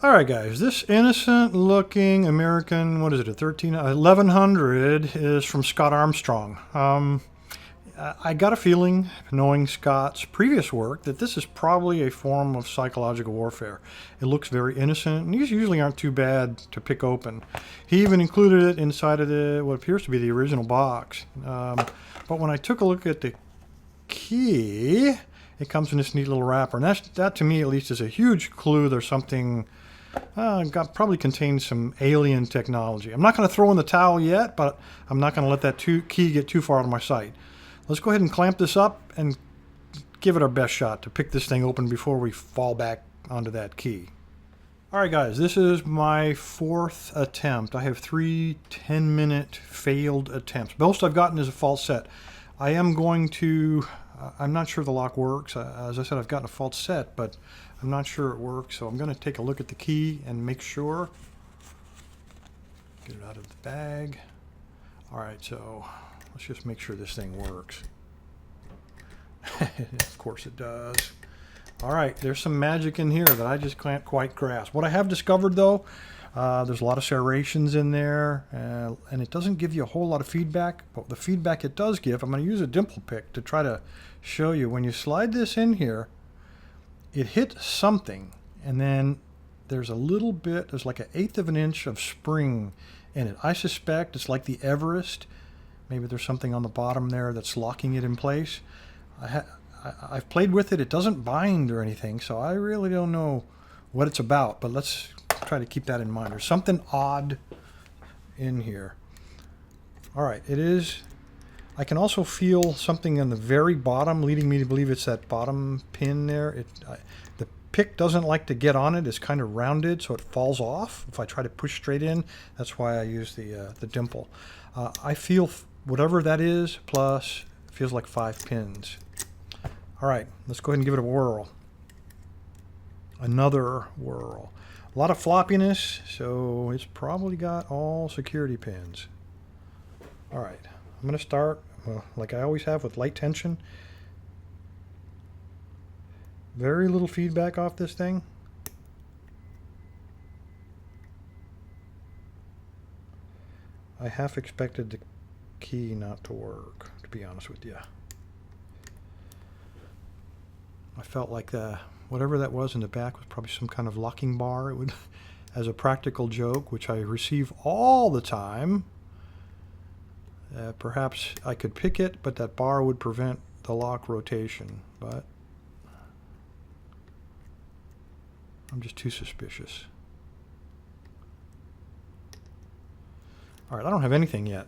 All right, guys, this innocent looking American, what is it, a 1100 is from Scott Armstrong. I got a feeling, knowing Scott's previous work, that this is probably a form of psychological warfare. It looks very innocent, and these usually aren't too bad to pick open. He even included it inside of what appears to be the original box. But when I took a look at the key, it comes in this neat little wrapper, and that to me at least is a huge clue there's something probably contains some alien technology. I'm not going to throw in the towel yet, but I'm not going to let that key get too far out of my sight. Let's go ahead and clamp this up and give it our best shot to pick this thing open before we fall back onto that key. Alright guys, this is my 4th attempt. I have 3 10-minute failed attempts. Most I've gotten is a false set. I am going to... I'm not sure the lock works. As I said, I've gotten a false set, but I'm not sure it works. So I'm going to take a look at the key and make sure. Get it out of the bag. Alright, so let's just make sure this thing works. Of course it does. Alright, there's some magic in here that I just can't quite grasp. What I have discovered though, there's a lot of serrations in there, and it doesn't give you a whole lot of feedback, but the feedback it does give, I'm going to use a dimple pick to try to show you. When you slide this in here, it hits something, and then there's a little bit, there's like 1/8 of an inch of spring in it. I suspect it's like the Everest. Maybe there's something on the bottom there that's locking it in place. I've played with it. It doesn't bind or anything, so I really don't know what it's about, but let's try to keep that in mind. There's something odd in here. All right, it is. I can also feel something on the very bottom, leading me to believe it's that bottom pin there. The pick doesn't like to get on it. It's kind of rounded, so it falls off if I try to push straight in. That's why I use the dimple. I feel whatever that is, plus it feels like 5 pins. All right, let's go ahead and give it a whirl. Another whirl. A lot of floppiness, so it's probably got all security pins. All right, I'm going to start, like I always have, with light tension. Very little feedback off this thing. I half expected the key not to work, to be honest with you. I felt like whatever that was in the back was probably some kind of locking bar. It would, as a practical joke, which I receive all the time. Perhaps I could pick it, but that bar would prevent the lock rotation. But I'm just too suspicious. All right, I don't have anything yet.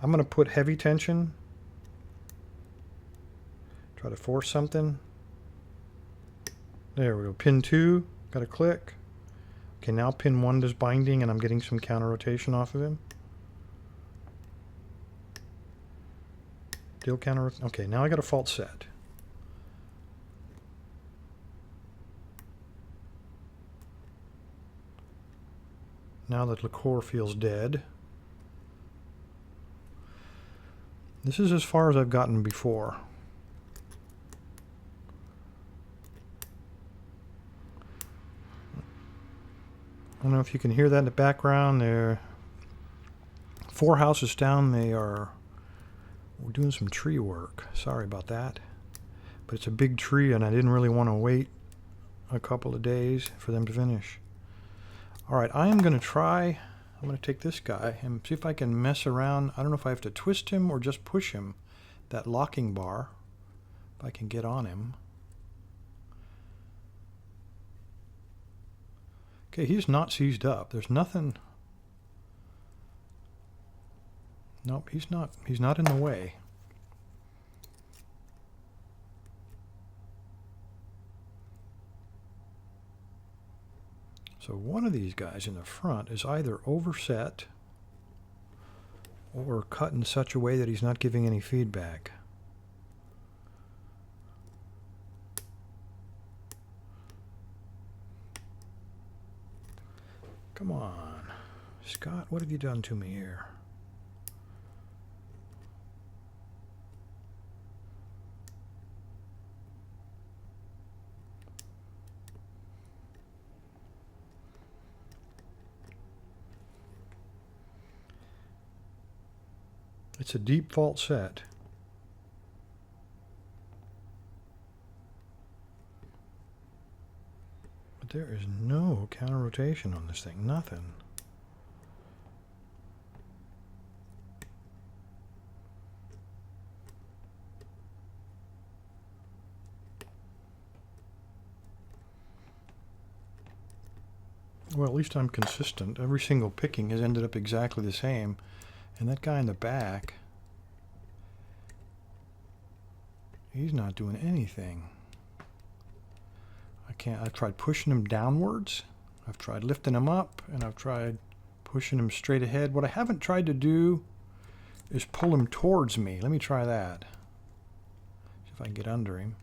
I'm going to put heavy tension. Try to force something. There we go. Pin 2. Got a click. Okay, now pin 1 does binding, and I'm getting some counter rotation off of him. Still counter. Okay, now I got a false set. Now that liqueur feels dead. This is as far as I've gotten before. I don't know if you can hear that in the background. They're 4 houses down. We're doing some tree work. Sorry about that. But it's a big tree, and I didn't really want to wait a couple of days for them to finish. All right, I'm going to take this guy and see if I can mess around. I don't know if I have to twist him or just push him. That locking bar, if I can get on him. Okay, he's not seized up. There's nothing. Nope, he's not in the way. So one of these guys in the front is either overset or cut in such a way that he's not giving any feedback. Come on, Scott, what have you done to me here? It's a deep fault set. But there is no counter rotation on this thing. Nothing. Well, at least I'm consistent. Every single picking has ended up exactly the same. And that guy in the back, he's not doing anything. I've tried pushing him downwards. I've tried lifting him up, and I've tried pushing him straight ahead. What I haven't tried to do is pull him towards me. Let me try that. See if I can get under him.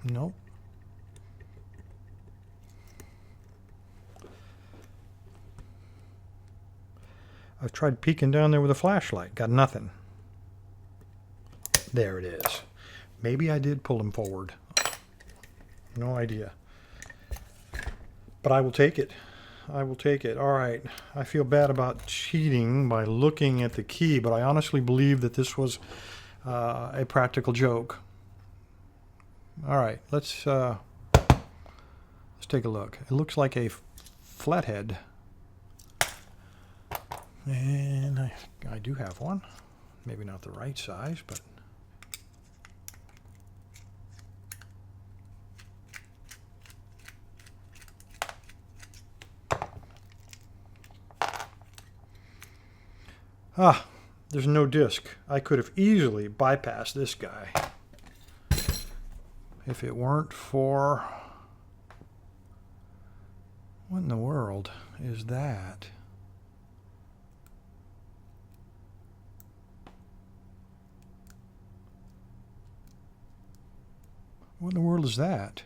Nope. I've tried peeking down there with a flashlight. Got nothing. There it is. Maybe I did pull him forward. No idea. But I will take it. I will take it. All right. I feel bad about cheating by looking at the key, but I honestly believe that this was a practical joke. All right. Let's take a look. It looks like a flathead. And I do have one. Maybe not the right size, but there's no disc. I could have easily bypassed this guy if it weren't for... What in the world is that? What in the world is that?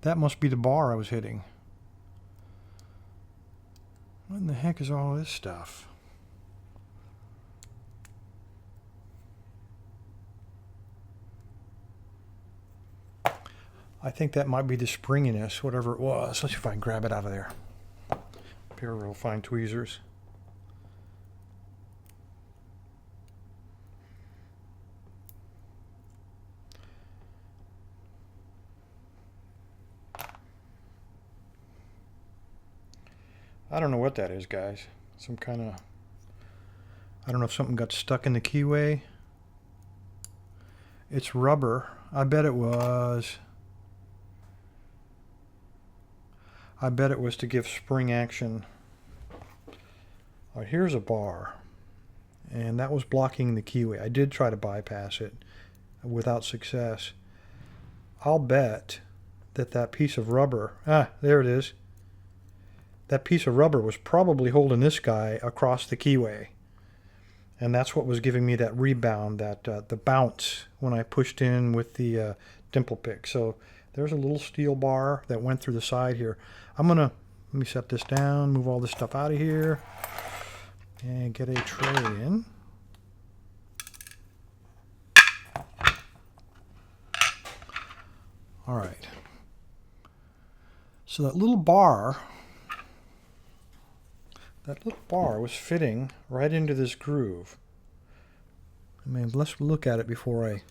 That must be the bar I was hitting. What in the heck is all this stuff? I think that might be the springiness, whatever it was. Let's see if I can grab it out of there. A pair of real fine tweezers. I don't know what that is, guys. Some kind of... I don't know if something got stuck in the keyway. It's rubber. I bet it was. I bet it was to give spring action. All right, here's a bar. And that was blocking the keyway. I did try to bypass it without success. I'll bet that that piece of rubber... there it is. That piece of rubber was probably holding this guy across the keyway. And that's what was giving me that rebound, that the bounce when I pushed in with the dimple pick. So there's a little steel bar that went through the side here. Let me set this down, move all this stuff out of here, and get a tray in. All right. So that little bar was fitting right into this groove. I mean, let's look at it before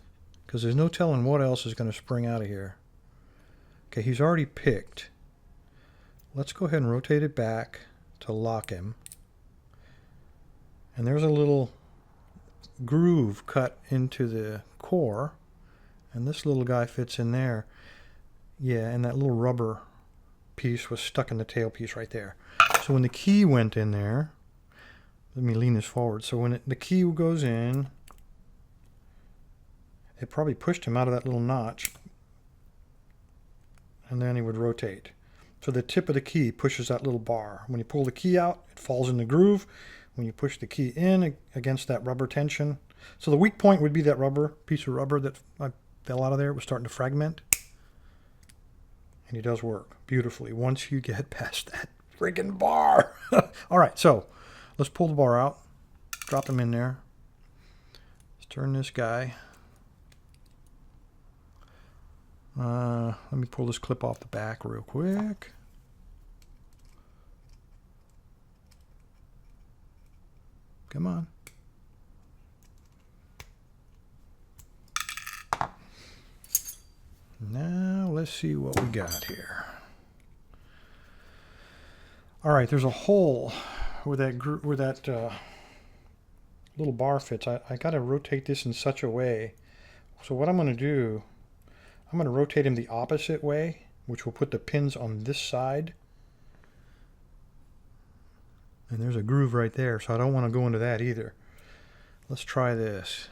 because there's no telling what else is going to spring out of here. Okay, he's already picked. Let's go ahead and rotate it back to lock him. And there's a little groove cut into the core, and this little guy fits in there. Yeah, and that little rubber piece was stuck in the tailpiece right there. So when the key went in there, let me lean this forward. So when the key goes in, it probably pushed him out of that little notch, and then he would rotate. So the tip of the key pushes that little bar. When you pull the key out, it falls in the groove. When you push the key in against that rubber tension. So the weak point would be that piece of rubber that I fell out of there. It was starting to fragment. And it does work beautifully once you get past that friggin' bar. All right, so let's pull the bar out. Drop him in there. Let's turn this guy. Let me pull this clip off the back real quick. Come on. Now let's see what we got here. All right, there's a hole where that little bar fits. I got to rotate this in such a way. So what I'm going to do, I'm going to rotate him the opposite way, which will put the pins on this side. And there's a groove right there, so I don't want to go into that either. Let's try this.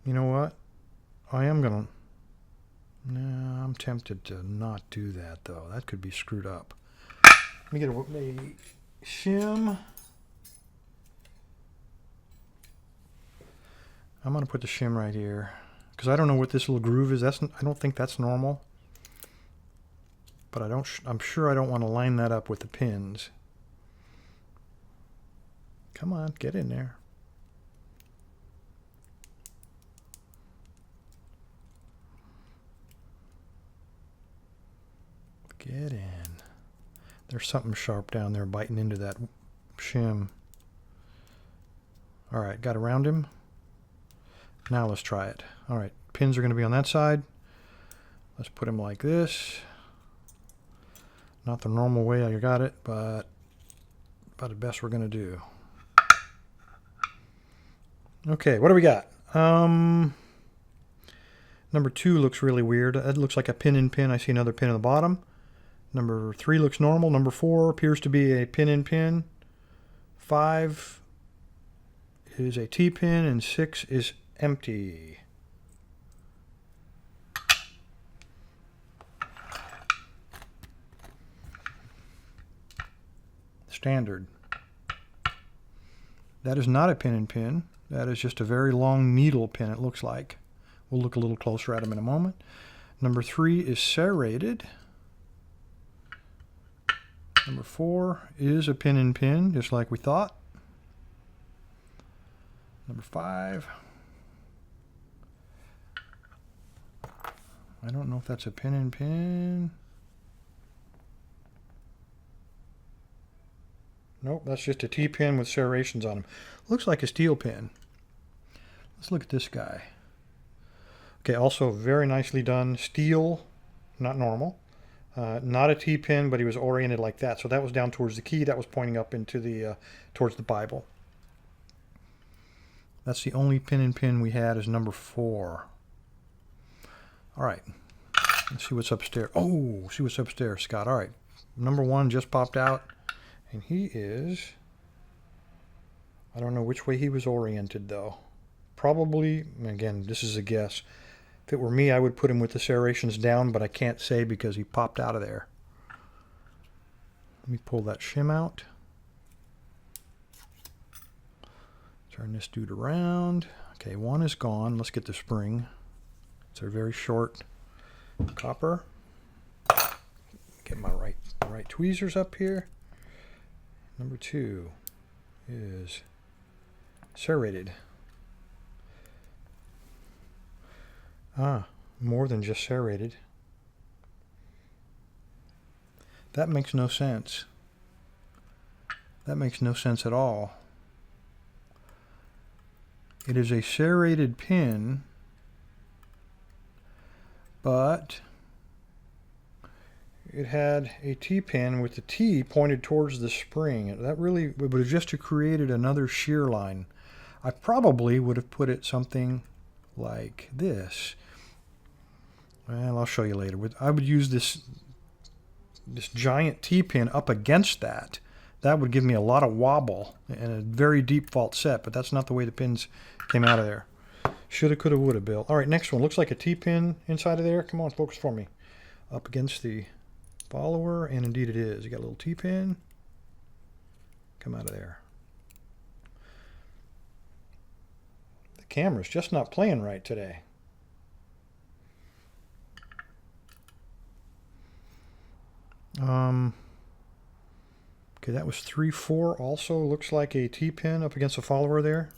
You know what? I am going to... No, I'm tempted to not do that, though. That could be screwed up. Let me get a shim. I'm going to put the shim right here, because I don't know what this little groove is. I don't think that's normal. But I'm sure I don't want to line that up with the pins. Come on, get in there. Get in. There's something sharp down there biting into that shim. All right, got around him. Now let's try it. All right, pins are going to be on that side. Let's put him like this. Not the normal way I got it, but about the best we're going to do. Okay, what do we got? Number 2 looks really weird. That looks like a pin in pin. I see another pin on the bottom. Number 3 looks normal. Number 4 appears to be a pin in pin. 5 is a T-pin, and 6 is empty. Standard. That is not a pin in pin. That is just a very long needle pin, it looks like. We'll look a little closer at them in a moment. Number 3 is serrated. Number 4 is a pin in pin, just like we thought. Number 5. I don't know if that's a pin in pin. Nope, that's just a T-pin with serrations on them. Looks like a steel pin. Let's look at this guy. Okay, also very nicely done. Steel, not normal. Not a T-pin, but he was oriented like that. So that was down towards the key. That was pointing up into the towards the Bible. That's the only pin in pin we had is number 4. All right, let's see what's upstairs. Oh, see what's upstairs, Scott. All right, number 1 just popped out. And he is, I don't know which way he was oriented though. Probably, again, this is a guess. If it were me, I would put him with the serrations down, but I can't say because he popped out of there. Let me pull that shim out. Turn this dude around. Okay, 1 is gone. Let's get the spring. It's a very short copper. Get my right tweezers up here. Number 2 is serrated. More than just serrated. That makes no sense. That makes no sense at all. It is a serrated pin, but it had a T-pin with the T pointed towards the spring. That really would have just created another shear line. I probably would have put it something like this. Well, I'll show you later. I would use this giant T-pin up against that. That would give me a lot of wobble and a very deep fault set, but that's not the way the pins came out of there. Shoulda, coulda, woulda, Bill. All right, next one. Looks like a T-pin inside of there. Come on, focus for me. Up against the follower, and indeed it is. You got a little T-pin. Come out of there. The camera's just not playing right today. Okay, that was 3-4. Also looks like a T-pin up against the follower there.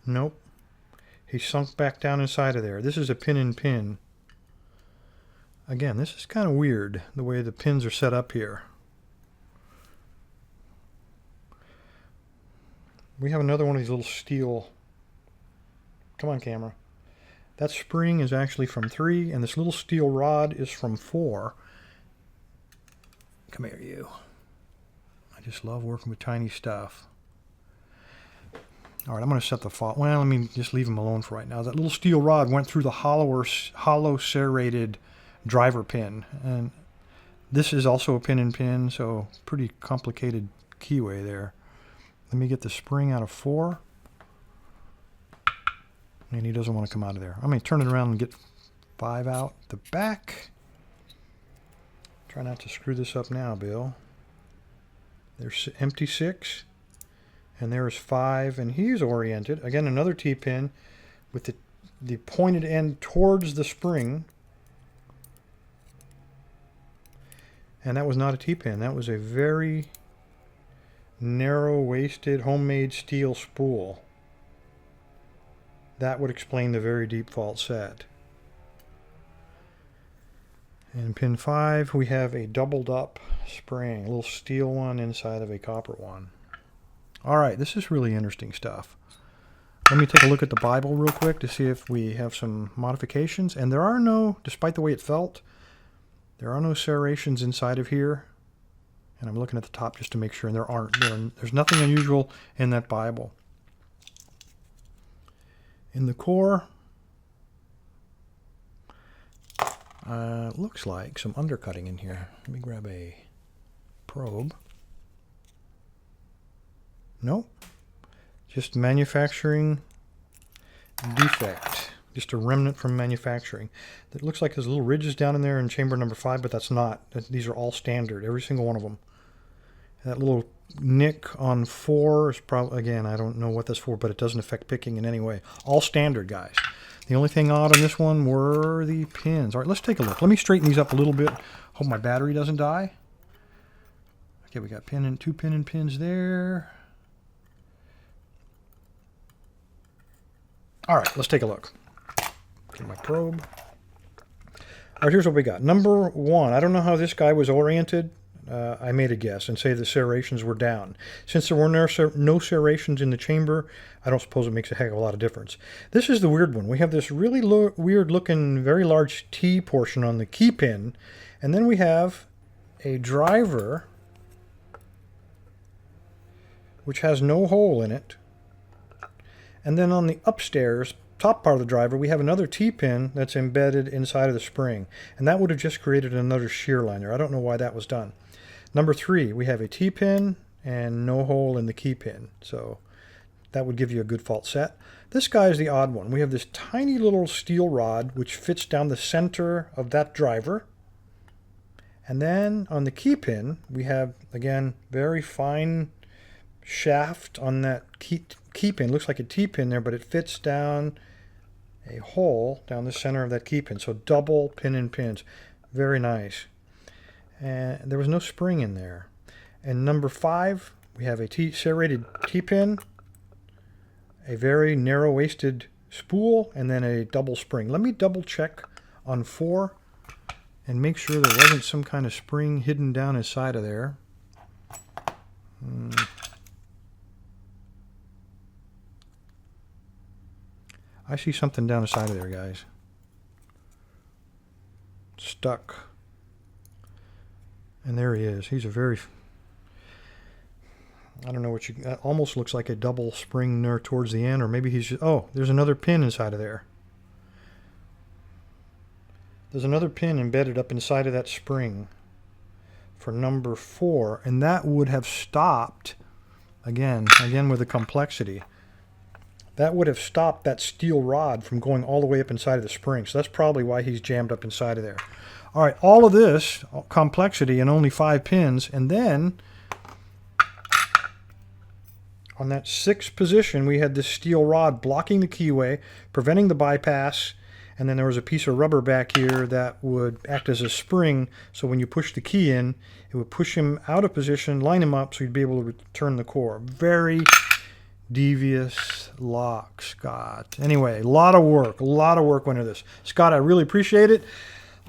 Nope. He sunk back down inside of there. This is a pin in pin. Again, this is kind of weird, the way the pins are set up here. We have another one of these little steel... Come on, camera. That spring is actually from 3, and this little steel rod is from 4. Come here, you. I just love working with tiny stuff. All right, I'm going to set the fault. Well, let me just leave them alone for right now. That little steel rod went through the hollow serrated driver pin, and this is also a pin-in-pin, so pretty complicated keyway there. Let me get the spring out of 4, and he doesn't want to come out of there. I'm going to turn it around and get 5 out the back. Try not to screw this up now, Bill. There's empty 6. And there's 5, and he's oriented. Again, another T-pin with the pointed end towards the spring. And that was not a T-pin. That was a very narrow-waisted homemade steel spool. That would explain the very deep fault set. And pin 5, we have a doubled up spring, a little steel one inside of a copper one. All right, this is really interesting stuff. Let me take a look at the Bible real quick to see if we have some modifications. And there are no, despite the way it felt, there are no serrations inside of here. And I'm looking at the top just to make sure, and there aren't. There's nothing unusual in that Bible. In the core, looks like some undercutting in here. Let me grab a probe. Nope. Just manufacturing defect. Just a remnant from manufacturing. It looks like there's little ridges down in there in chamber number 5, but that's not. These are all standard, every single one of them. That little nick on 4 is probably, again, I don't know what that's for, but it doesn't affect picking in any way. All standard, guys. The only thing odd on this one were the pins. All right, let's take a look. Let me straighten these up a little bit. Hope my battery doesn't die. Okay, we got 2 pins there. All right, let's take a look. Get my probe. All right, here's what we got. Number 1, I don't know how this guy was oriented. I made a guess and say the serrations were down. Since there were no serrations in the chamber, I don't suppose it makes a heck of a lot of difference. This is the weird one. We have this really weird looking, very large T portion on the key pin, and then we have a driver which has no hole in it. And then on the upstairs, top part of the driver, we have another T-pin that's embedded inside of the spring. And that would have just created another shear line there. I don't know why that was done. Number 3, we have a T-pin and no hole in the key pin. So that would give you a good fault set. This guy is the odd one. We have this tiny little steel rod which fits down the center of that driver. And then on the key pin, we have, again, very fine shaft on that key pin. Looks like a T-pin there, but it fits down a hole down the center of that key pin. So double pin-in-pins. Very nice. And there was no spring in there. And number 5, we have a serrated T-pin, a very narrow-waisted spool, and then a double spring. Let me double check on 4 and make sure there wasn't some kind of spring hidden down inside of there. I see something down the side of there, guys. Stuck. And there he is. He's a very... I don't know what you... That almost looks like a double spring there towards the end, or maybe he's just... Oh, there's another pin inside of there. There's another pin embedded up inside of that spring for number 4, and that would have stopped, again with the complexity. That would have stopped that steel rod from going all the way up inside of the spring. So that's probably why he's jammed up inside of there. All right, all of this complexity and only 5 pins. And then on that 6th position, we had this steel rod blocking the keyway, preventing the bypass. And then there was a piece of rubber back here that would act as a spring. So when you push the key in, it would push him out of position, line him up so you'd be able to return the core. Very devious lock, Scott. Anyway, a lot of work went into this. Scott, I really appreciate it.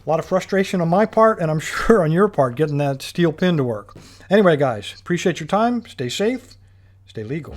A lot of frustration on my part, and I'm sure on your part, getting that steel pin to work. Anyway, guys, appreciate your time. Stay safe. Stay legal.